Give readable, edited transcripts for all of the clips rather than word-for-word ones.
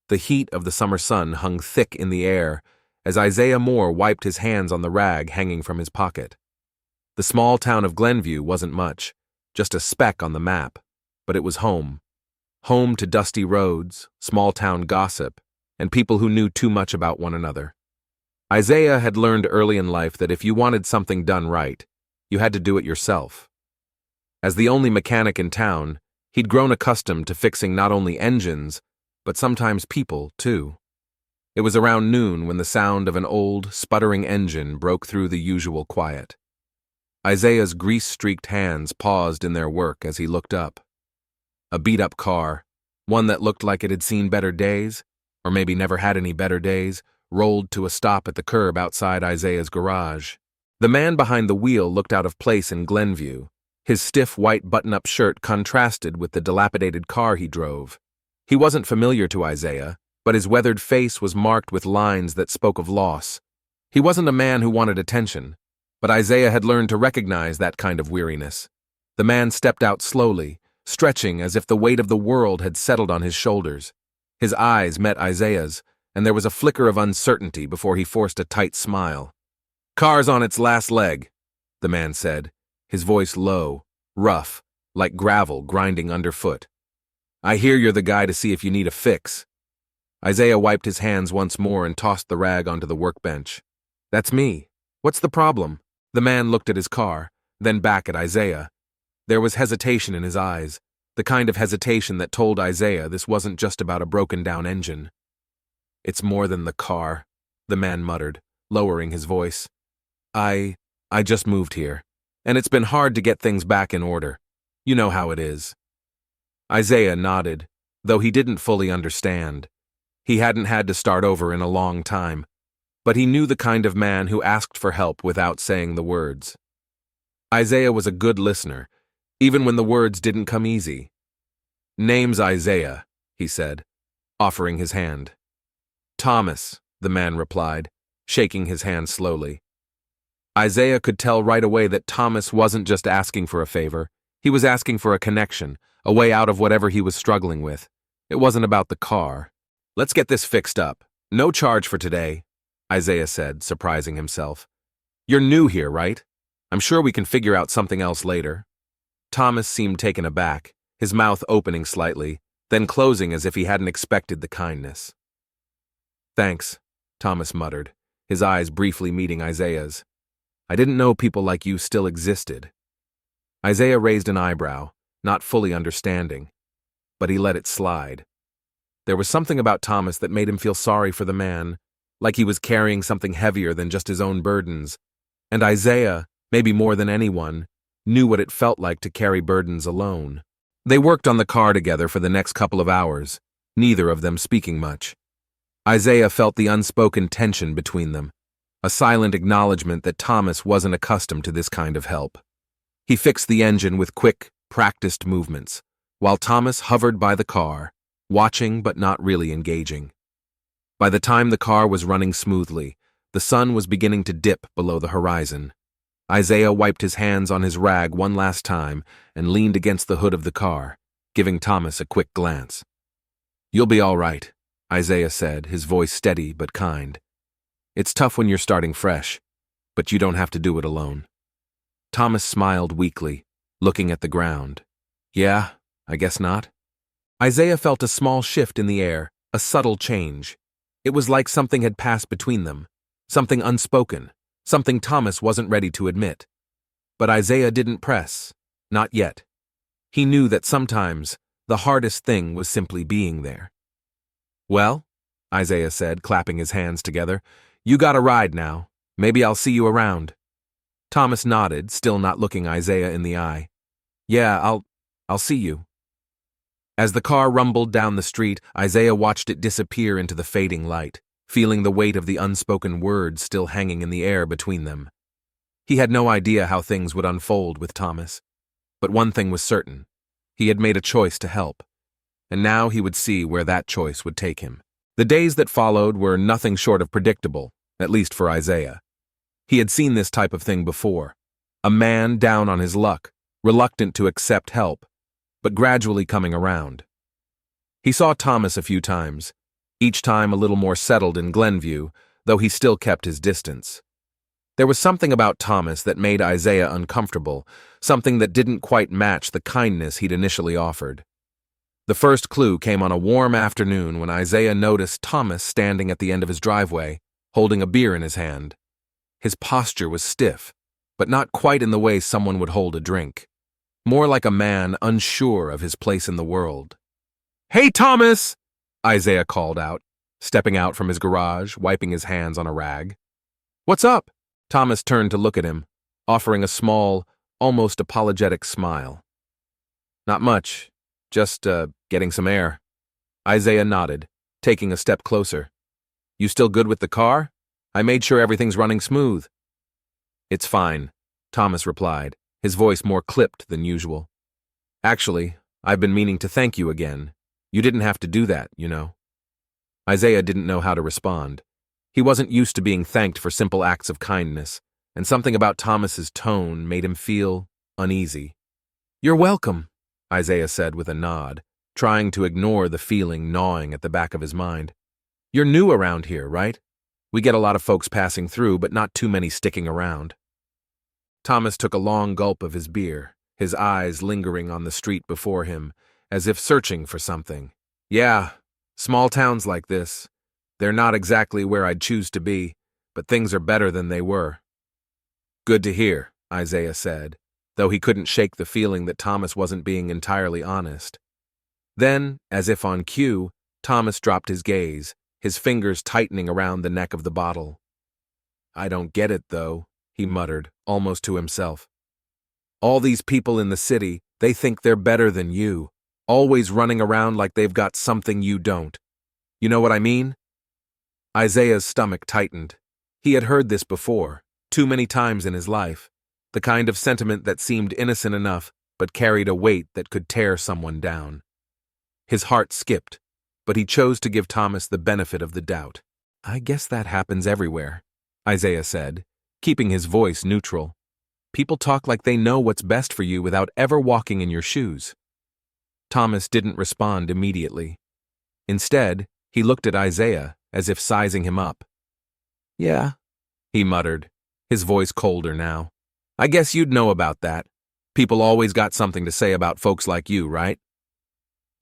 The heat of the summer sun hung thick in the air as Isaiah Moore wiped his hands on the rag hanging from his pocket. The small town of Glenview wasn't much, just a speck on the map, but it was home. Home to dusty roads, small-town gossip, and people who knew too much about one another. Isaiah had learned early in life that if you wanted something done right, you had to do it yourself. As the only mechanic in town, he'd grown accustomed to fixing not only engines, but sometimes people, too. It was around noon when the sound of an old, sputtering engine broke through the usual quiet. Isaiah's grease-streaked hands paused in their work as he looked up. A beat-up car, one that looked like it had seen better days, or maybe never had any better days, rolled to a stop at the curb outside Isaiah's garage. The man behind the wheel looked out of place in Glenview. His stiff white button-up shirt contrasted with the dilapidated car he drove. He wasn't familiar to Isaiah, but his weathered face was marked with lines that spoke of loss. He wasn't a man who wanted attention, but Isaiah had learned to recognize that kind of weariness. The man stepped out slowly, stretching as if the weight of the world had settled on his shoulders. His eyes met Isaiah's, and there was a flicker of uncertainty before he forced a tight smile. "Car's on its last leg," the man said, his voice low, rough, like gravel grinding underfoot. "I hear you're the guy to see if you need a fix." Isaiah wiped his hands once more and tossed the rag onto the workbench. "That's me. What's the problem?" The man looked at his car, then back at Isaiah. There was hesitation in his eyes, the kind of hesitation that told Isaiah this wasn't just about a broken-down engine. "It's more than the car," the man muttered, lowering his voice. I just moved here, and it's been hard to get things back in order. You know how it is." Isaiah nodded, though he didn't fully understand. He hadn't had to start over in a long time, but he knew the kind of man who asked for help without saying the words. Isaiah was a good listener, even when the words didn't come easy. "Name's Isaiah," he said, offering his hand. "Thomas," the man replied, shaking his hand slowly. Isaiah could tell right away that Thomas wasn't just asking for a favor. He was asking for a connection, a way out of whatever he was struggling with. It wasn't about the car. "Let's get this fixed up. No charge for today," Isaiah said, surprising himself. "You're new here, right? I'm sure we can figure out something else later." Thomas seemed taken aback, his mouth opening slightly, then closing as if he hadn't expected the kindness. "Thanks," Thomas muttered, his eyes briefly meeting Isaiah's. "I didn't know people like you still existed." Isaiah raised an eyebrow, not fully understanding, but he let it slide. There was something about Thomas that made him feel sorry for the man, like he was carrying something heavier than just his own burdens, and Isaiah, maybe more than anyone, knew what it felt like to carry burdens alone. They worked on the car together for the next couple of hours, neither of them speaking much. Isaiah felt the unspoken tension between them, a silent acknowledgement that Thomas wasn't accustomed to this kind of help. He fixed the engine with quick, practiced movements, while Thomas hovered by the car, watching but not really engaging. By the time the car was running smoothly, the sun was beginning to dip below the horizon. Isaiah wiped his hands on his rag one last time and leaned against the hood of the car, giving Thomas a quick glance. "You'll be all right," Isaiah said, his voice steady but kind. "It's tough when you're starting fresh, but you don't have to do it alone." Thomas smiled weakly, looking at the ground. "Yeah, I guess not." Isaiah felt a small shift in the air, a subtle change. It was like something had passed between them, something unspoken, something Thomas wasn't ready to admit. But Isaiah didn't press, not yet. He knew that sometimes the hardest thing was simply being there. "Well," Isaiah said, clapping his hands together, "you got a ride now. Maybe I'll see you around." Thomas nodded, still not looking Isaiah in the eye. "Yeah, I'll see you." As the car rumbled down the street, Isaiah watched it disappear into the fading light, feeling the weight of the unspoken words still hanging in the air between them. He had no idea how things would unfold with Thomas, but one thing was certain. He had made a choice to help, and now he would see where that choice would take him. The days that followed were nothing short of predictable, at least for Isaiah. He had seen this type of thing before. A man down on his luck, reluctant to accept help, but gradually coming around. He saw Thomas a few times, each time a little more settled in Glenview, though he still kept his distance. There was something about Thomas that made Isaiah uncomfortable, something that didn't quite match the kindness he'd initially offered. The first clue came on a warm afternoon when Isaiah noticed Thomas standing at the end of his driveway, holding a beer in his hand. His posture was stiff, but not quite in the way someone would hold a drink. More like a man unsure of his place in the world. "Hey, Thomas!" Isaiah called out, stepping out from his garage, wiping his hands on a rag. "What's up?" Thomas turned to look at him, offering a small, almost apologetic smile. "Not much. Just, getting some air." Isaiah nodded, taking a step closer. "You still good with the car? I made sure everything's running smooth." "It's fine," Thomas replied, his voice more clipped than usual. "Actually, I've been meaning to thank you again. You didn't have to do that, you know." Isaiah didn't know how to respond. He wasn't used to being thanked for simple acts of kindness, and something about Thomas's tone made him feel uneasy. "You're welcome," Isaiah said with a nod, trying to ignore the feeling gnawing at the back of his mind. "You're new around here, right? We get a lot of folks passing through, but not too many sticking around." Thomas took a long gulp of his beer, his eyes lingering on the street before him, as if searching for something. "Yeah, small towns like this. They're not exactly where I'd choose to be, but things are better than they were." "Good to hear," Isaiah said, though he couldn't shake the feeling that Thomas wasn't being entirely honest. Then, as if on cue, Thomas dropped his gaze, his fingers tightening around the neck of the bottle. "I don't get it, though," he muttered, almost to himself. "All these people in the city, they think they're better than you, always running around like they've got something you don't. You know what I mean?" Isaiah's stomach tightened. He had heard this before, too many times in his life, the kind of sentiment that seemed innocent enough but carried a weight that could tear someone down. His heart skipped, but he chose to give Thomas the benefit of the doubt. "I guess that happens everywhere," Isaiah said, keeping his voice neutral. "People talk like they know what's best for you without ever walking in your shoes." Thomas didn't respond immediately. Instead, he looked at Isaiah as if sizing him up. "Yeah," he muttered, his voice colder now. "I guess you'd know about that. People always got something to say about folks like you, right?"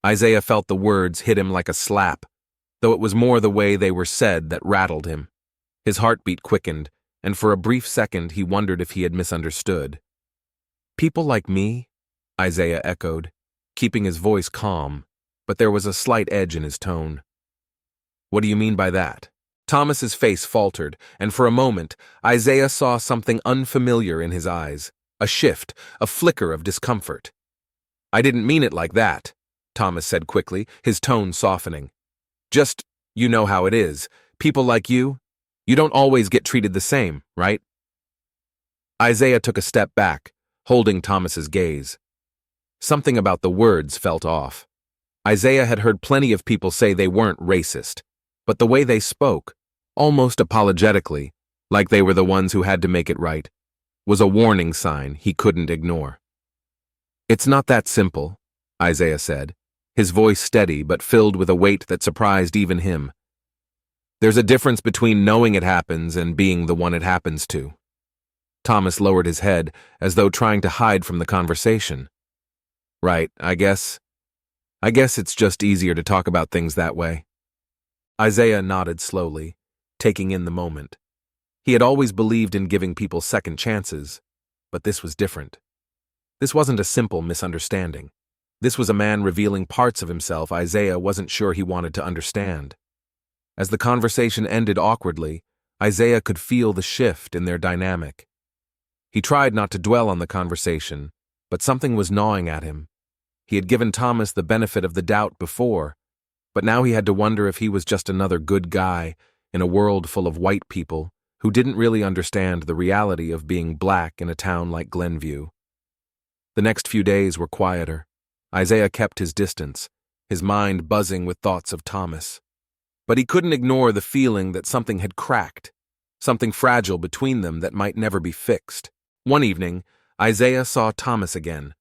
Isaiah felt the words hit him like a slap, though it was more the way they were said that rattled him. His heartbeat quickened, and for a brief second he wondered if he had misunderstood. "People like me?" Isaiah echoed, keeping his voice calm, but there was a slight edge in his tone. "What do you mean by that?" Thomas's face faltered, and for a moment, Isaiah saw something unfamiliar in his eyes, a shift, a flicker of discomfort. "I didn't mean it like that," Thomas said quickly, his tone softening. "Just, you know how it is. People like you don't always get treated the same, right?" Isaiah took a step back, holding Thomas's gaze. Something about the words felt off. Isaiah had heard plenty of people say they weren't racist, but the way they spoke, almost apologetically, like they were the ones who had to make it right, was a warning sign he couldn't ignore. "It's not that simple," Isaiah said, his voice steady but filled with a weight that surprised even him. "There's a difference between knowing it happens and being the one it happens to." Thomas lowered his head, as though trying to hide from the conversation. "Right, I guess it's just easier to talk about things that way." Isaiah nodded slowly, taking in the moment. He had always believed in giving people second chances, but this was different. This wasn't a simple misunderstanding. This was a man revealing parts of himself Isaiah wasn't sure he wanted to understand. As the conversation ended awkwardly, Isaiah could feel the shift in their dynamic. He tried not to dwell on the conversation, but something was gnawing at him. He had given Thomas the benefit of the doubt before, but now he had to wonder if he was just another good guy in a world full of white people who didn't really understand the reality of being black in a town like Glenview. The next few days were quieter. Isaiah kept his distance, his mind buzzing with thoughts of Thomas. But he couldn't ignore the feeling that something had cracked, something fragile between them that might never be fixed. One evening, Isaiah saw Thomas again.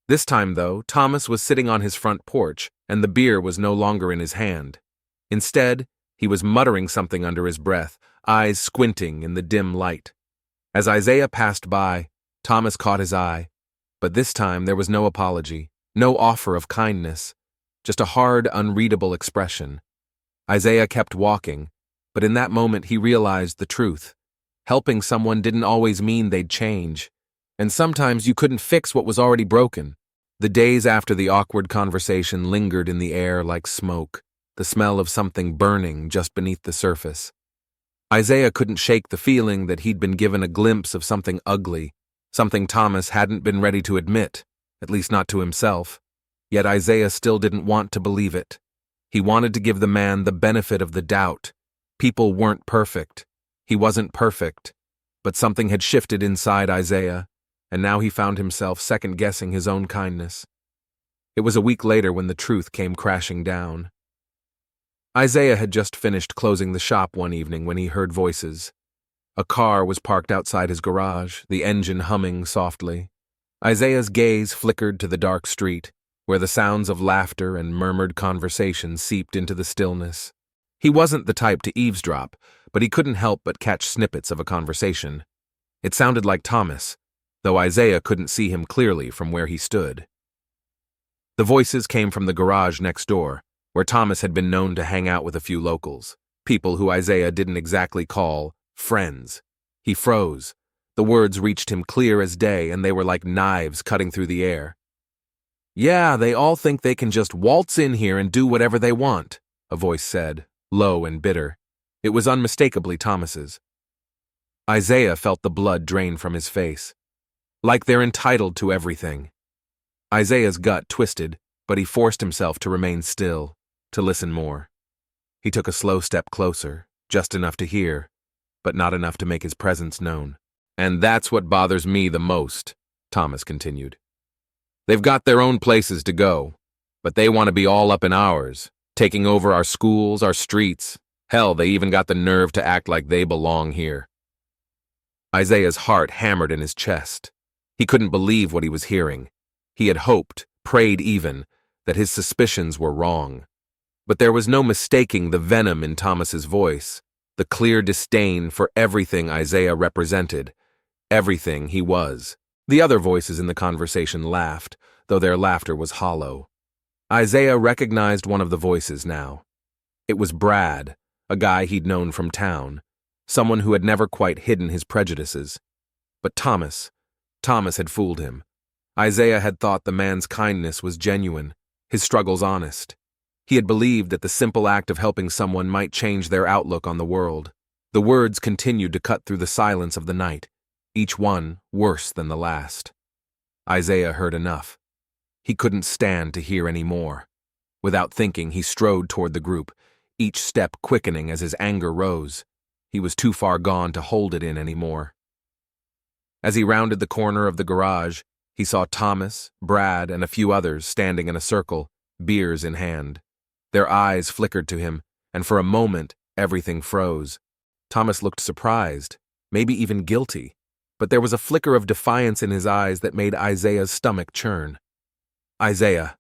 This time, though, Thomas was sitting on his front porch, and the beer was no longer in his hand. Instead, he was muttering something under his breath, eyes squinting in the dim light. As Isaiah passed by, Thomas caught his eye, but this time there was no apology, no offer of kindness, just a hard, unreadable expression. Isaiah kept walking, but in that moment he realized the truth. Helping someone didn't always mean they'd change, and sometimes you couldn't fix what was already broken. The days after the awkward conversation lingered in the air like smoke, the smell of something burning just beneath the surface. Isaiah couldn't shake the feeling that he'd been given a glimpse of something ugly, something Thomas hadn't been ready to admit, at least not to himself. Yet Isaiah still didn't want to believe it. He wanted to give the man the benefit of the doubt. People weren't perfect. He wasn't perfect. But something had shifted inside Isaiah, and now he found himself second-guessing his own kindness. It was a week later when the truth came crashing down. Isaiah had just finished closing the shop one evening when he heard voices. A car was parked outside his garage, the engine humming softly. Isaiah's gaze flickered to the dark street, where the sounds of laughter and murmured conversation seeped into the stillness. He wasn't the type to eavesdrop, but he couldn't help but catch snippets of a conversation. It sounded like Thomas, though Isaiah couldn't see him clearly from where he stood. The voices came from the garage next door, where Thomas had been known to hang out with a few locals, people who Isaiah didn't exactly call friends. He froze. The words reached him clear as day, and they were like knives cutting through the air. "Yeah, they all think they can just waltz in here and do whatever they want," a voice said, low and bitter. It was unmistakably Thomas's. Isaiah felt the blood drain from his face. Like they're entitled to everything. Isaiah's gut twisted, but he forced himself to remain still, to listen more. He took a slow step closer, just enough to hear, but not enough to make his presence known. "And that's what bothers me the most," Thomas continued. "They've got their own places to go, but they want to be all up in ours, taking over our schools, our streets. Hell, they even got the nerve to act like they belong here." Isaiah's heart hammered in his chest. He couldn't believe what he was hearing. He had hoped, prayed even, that his suspicions were wrong. But there was no mistaking the venom in Thomas's voice, the clear disdain for everything Isaiah represented, everything he was. The other voices in the conversation laughed, though their laughter was hollow. Isaiah recognized one of the voices now. It was Brad, a guy he'd known from town, someone who had never quite hidden his prejudices. But Thomas had fooled him. Isaiah had thought the man's kindness was genuine, his struggles honest. He had believed that the simple act of helping someone might change their outlook on the world. The words continued to cut through the silence of the night, each one worse than the last. Isaiah heard enough. He couldn't stand to hear any more. Without thinking, he strode toward the group, each step quickening as his anger rose. He was too far gone to hold it in anymore. As he rounded the corner of the garage, he saw Thomas, Brad, and a few others standing in a circle, beers in hand. Their eyes flickered to him, and for a moment, everything froze. Thomas looked surprised, maybe even guilty, but there was a flicker of defiance in his eyes that made Isaiah's stomach churn. "Isaiah,"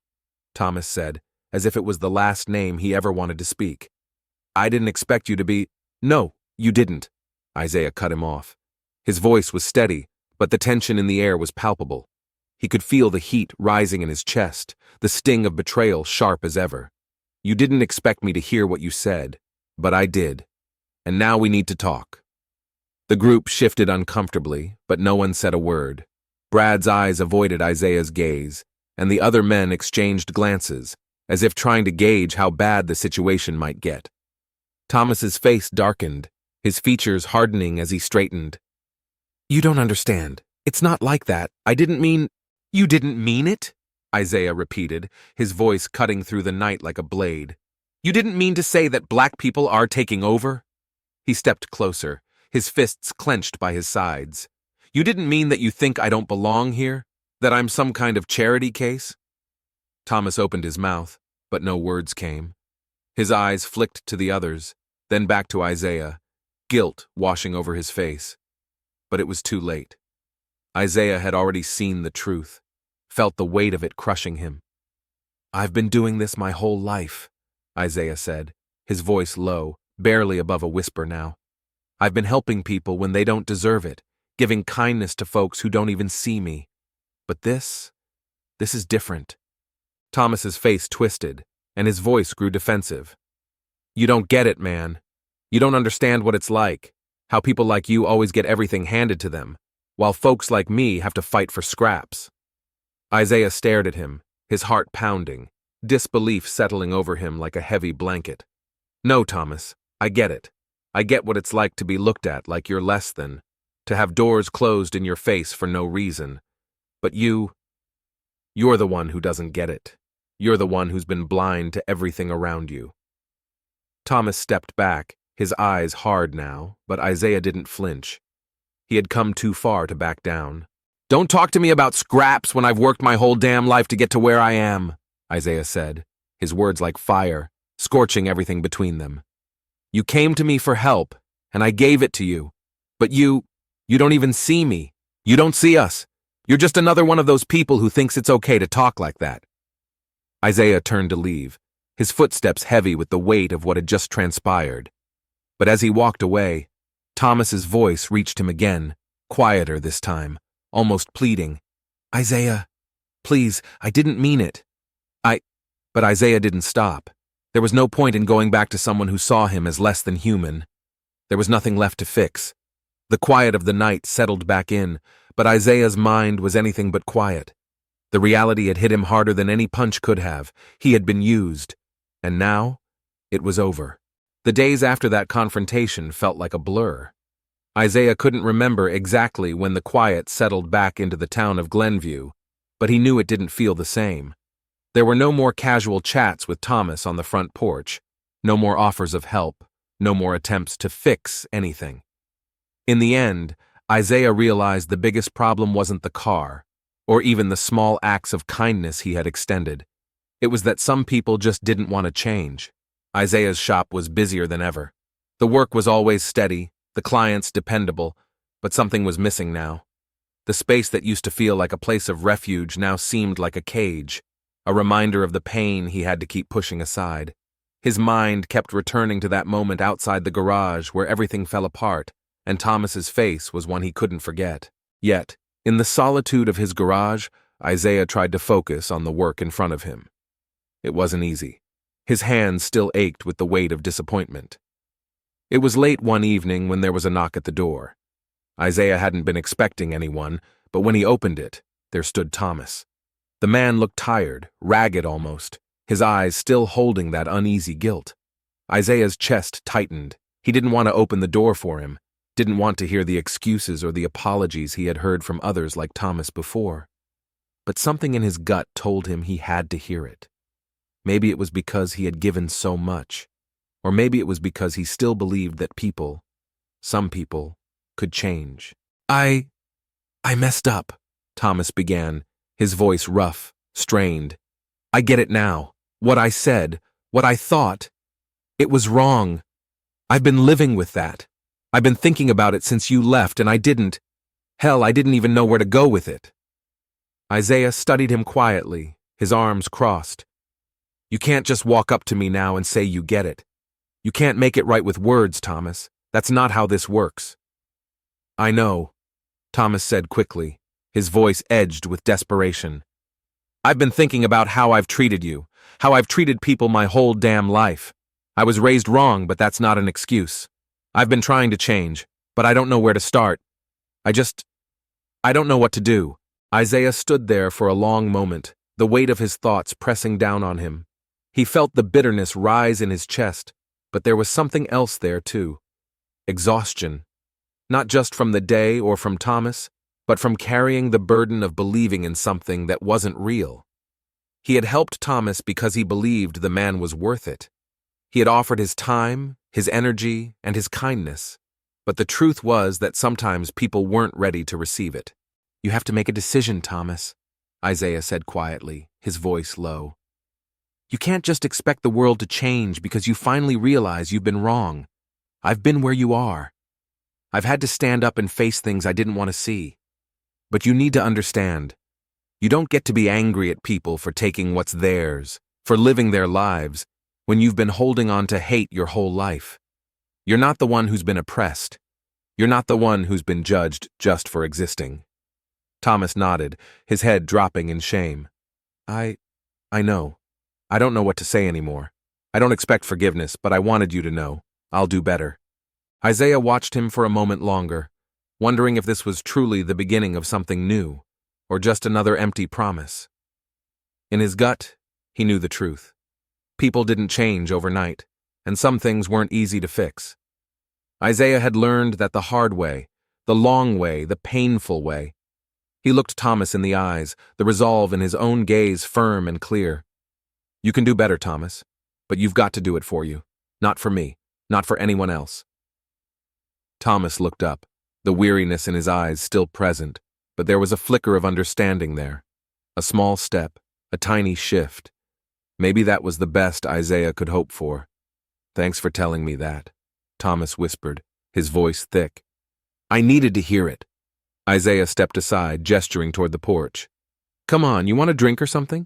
Thomas said, as if it was the last name he ever wanted to speak. "I didn't expect you to be—" "No, you didn't," Isaiah cut him off. His voice was steady, but the tension in the air was palpable. He could feel the heat rising in his chest, the sting of betrayal sharp as ever. "You didn't expect me to hear what you said, but I did. And now we need to talk." The group shifted uncomfortably, but no one said a word. Brad's eyes avoided Isaiah's gaze, and the other men exchanged glances, as if trying to gauge how bad the situation might get. Thomas's face darkened, his features hardening as he straightened. "You don't understand. It's not like that. I didn't mean—" "You didn't mean it?" Isaiah repeated, his voice cutting through the night like a blade. "You didn't mean to say that black people are taking over?" He stepped closer, his fists clenched by his sides. "You didn't mean that you think I don't belong here? That I'm some kind of charity case?" Thomas opened his mouth, but no words came. His eyes flicked to the others, then back to Isaiah, guilt washing over his face. But it was too late. Isaiah had already seen the truth, felt the weight of it crushing him. "I've been doing this my whole life," Isaiah said, his voice low, barely above a whisper now. "I've been helping people when they don't deserve it, giving kindness to folks who don't even see me. But this is different." Thomas's face twisted, and his voice grew defensive. "You don't get it, man. You don't understand what it's like, how people like you always get everything handed to them, while folks like me have to fight for scraps." Isaiah stared at him, his heart pounding, disbelief settling over him like a heavy blanket. "No, Thomas, I get it. I get what it's like to be looked at like you're less than, to have doors closed in your face for no reason. But you're the one who doesn't get it. You're the one who's been blind to everything around you." Thomas stepped back, his eyes hard now, but Isaiah didn't flinch. He had come too far to back down. "Don't talk to me about scraps when I've worked my whole damn life to get to where I am," Isaiah said, his words like fire, scorching everything between them. "You came to me for help, and I gave it to you. But you don't even see me. You don't see us. You're just another one of those people who thinks it's okay to talk like that." Isaiah turned to leave, his footsteps heavy with the weight of what had just transpired. But as he walked away, Thomas's voice reached him again, quieter this time, almost pleading. "Isaiah, please, I didn't mean it." But Isaiah didn't stop. There was no point in going back to someone who saw him as less than human. There was nothing left to fix. The quiet of the night settled back in, but Isaiah's mind was anything but quiet. The reality had hit him harder than any punch could have. He had been used. And now, it was over. The days after that confrontation felt like a blur. Isaiah couldn't remember exactly when the quiet settled back into the town of Glenview, but he knew it didn't feel the same. There were no more casual chats with Thomas on the front porch, no more offers of help, no more attempts to fix anything. In the end, Isaiah realized the biggest problem wasn't the car, or even the small acts of kindness he had extended. It was that some people just didn't want to change. Isaiah's shop was busier than ever. The work was always steady, the clients dependable, but something was missing now. The space that used to feel like a place of refuge now seemed like a cage, a reminder of the pain he had to keep pushing aside. His mind kept returning to that moment outside the garage where everything fell apart, and Thomas's face was one he couldn't forget. Yet, in the solitude of his garage, Isaiah tried to focus on the work in front of him. It wasn't easy. His hands still ached with the weight of disappointment. It was late one evening when there was a knock at the door. Isaiah hadn't been expecting anyone, but when he opened it, there stood Thomas. The man looked tired, ragged almost, his eyes still holding that uneasy guilt. Isaiah's chest tightened. He didn't want to open the door for him, didn't want to hear the excuses or the apologies he had heard from others like Thomas before. But something in his gut told him he had to hear it. Maybe it was because he had given so much, or maybe it was because he still believed that people, some people, could change. I messed up," Thomas began, his voice rough, strained. "I get it now. What I said, what I thought, it was wrong. I've been living with that. I've been thinking about it since you left, and I didn't even know where to go with it." Isaiah studied him quietly, his arms crossed. "You can't just walk up to me now and say you get it. You can't make it right with words, Thomas. That's not how this works." "I know," Thomas said quickly, his voice edged with desperation. "I've been thinking about how I've treated you, how I've treated people my whole damn life. I was raised wrong, but that's not an excuse. I've been trying to change, but I don't know where to start. I don't know what to do." Isaiah stood there for a long moment, the weight of his thoughts pressing down on him. He felt the bitterness rise in his chest, but there was something else there too. Exhaustion. Not just from the day or from Thomas, but from carrying the burden of believing in something that wasn't real. He had helped Thomas because he believed the man was worth it. He had offered his time, his energy, and his kindness, but the truth was that sometimes people weren't ready to receive it. "You have to make a decision, Thomas," Isaiah said quietly, his voice low. "You can't just expect the world to change because you finally realize you've been wrong. I've been where you are. I've had to stand up and face things I didn't want to see. But you need to understand, you don't get to be angry at people for taking what's theirs, for living their lives. when you've been holding on to hate your whole life. You're not the one who's been oppressed. You're not the one who's been judged just for existing. Thomas nodded, his head dropping in shame. I know. I don't know what to say anymore. I don't expect forgiveness, but I wanted you to know. I'll do better. Isaiah watched him for a moment longer, wondering if this was truly the beginning of something new, or just another empty promise. In his gut, he knew the truth. People didn't change overnight, and some things weren't easy to fix. Isaiah had learned that the hard way, the long way, the painful way. He looked Thomas in the eyes, the resolve in his own gaze firm and clear. You can do better, Thomas, but you've got to do it for you. Not for me, not for anyone else. Thomas looked up, the weariness in his eyes still present, but there was a flicker of understanding there. A small step, a tiny shift. Maybe that was the best Isaiah could hope for. Thanks for telling me that, Thomas whispered, his voice thick. I needed to hear it. Isaiah stepped aside, gesturing toward the porch. Come on, you want a drink or something?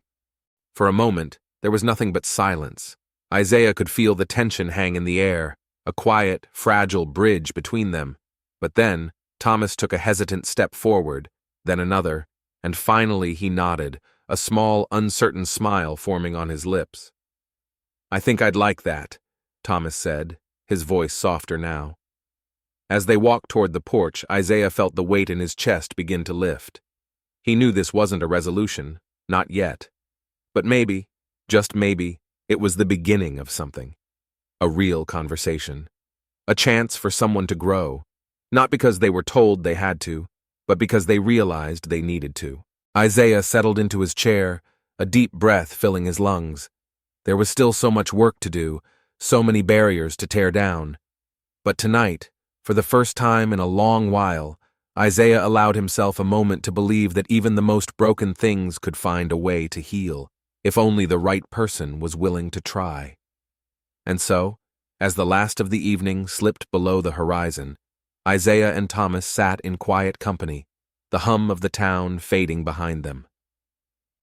For a moment, there was nothing but silence. Isaiah could feel the tension hang in the air, a quiet, fragile bridge between them. But then, Thomas took a hesitant step forward, then another, and finally he nodded, a small, uncertain smile forming on his lips. I think I'd like that, Thomas said, his voice softer now. As they walked toward the porch, Isaiah felt the weight in his chest begin to lift. He knew this wasn't a resolution, not yet. But maybe, just maybe, it was the beginning of something. A real conversation. A chance for someone to grow, not because they were told they had to, but because they realized they needed to. Isaiah settled into his chair, a deep breath filling his lungs. There was still so much work to do, so many barriers to tear down. But tonight, for the first time in a long while, Isaiah allowed himself a moment to believe that even the most broken things could find a way to heal, if only the right person was willing to try. And so, as the last of the evening slipped below the horizon, Isaiah and Thomas sat in quiet company, the hum of the town fading behind them.